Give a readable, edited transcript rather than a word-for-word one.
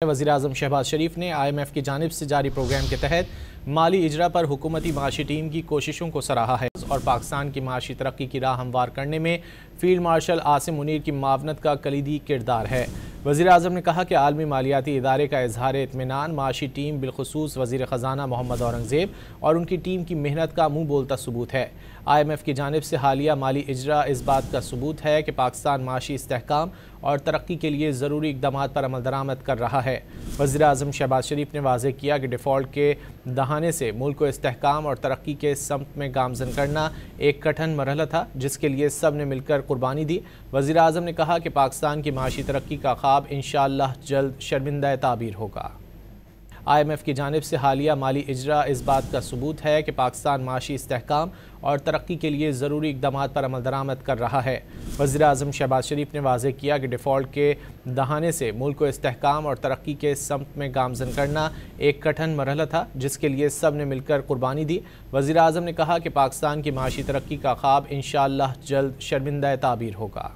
वज़ीर-ए-आज़म शहबाज शरीफ ने IMF की जानिब से जारी प्रोग्राम के तहत माली इजरा पर हुकूमती माशी टीम की कोशिशों को सराहा है और पाकिस्तान की माशी तरक्की की राह हमवार करने में फील्ड मार्शल आसिम मुनीर की मावनत का कलीदी किरदार है। वज़ीर-ए-आज़म ने कहा कि आलमी मालियाती इदारे का इजहार इत्मीनान माशी टीम बिलखुसूस वज़ीर ख़जाना मोहम्मद औरंगज़ेब और उनकी टीम की मेहनत का मुँह बोलता सबूत है। IMF की जानिब से हालिया माली इजरा इस बात का सबूत है कि पाकिस्तान माशी इस्तेहकाम और तरक्की के लिए ज़रूरी इक़दामात पर अमल दरामद कर रहा है। वज़ीर-ए-आज़म शहबाज शरीफ ने वाज़ेह किया कि डिफ़ॉल्ट के दहाने से मुल्क को इस्तेहकाम और तरक्की के समत में गामज़न करना एक कठिन मरहला था, जिसके लिए सब ने मिलकर कुर्बानी दी। वज़ीर-ए-आज़म ने कहा कि पाकिस्तान की माशी तरक्की का ख्वाब इंशाअल्लाह जल्द शर्मिंदा ताबीर होगा। IMF की जानिब से हालिया माली इजरा इस बात का सबूत है कि पाकिस्तान माशी इस्तेहकाम और तरक्की के लिए ज़रूरी इक़दामात पर अमल दरामद कर रहा है। वज़ीर-ए-आज़म शहबाज शरीफ ने वाज़ेह किया कि डिफ़ॉल्ट के दहाने से मुल्क को इस्तेहकाम और तरक्की के समत में गामज़न करना एक कठिन मरहला था, जिसके लिए सब ने मिलकर कुर्बानी दी। वज़ीर-ए-आज़म ने कहा कि पाकिस्तान की माशी तरक्की का ख्वाब इंशाअल्लाह जल्द शर्मिंदा ताबीर होगा।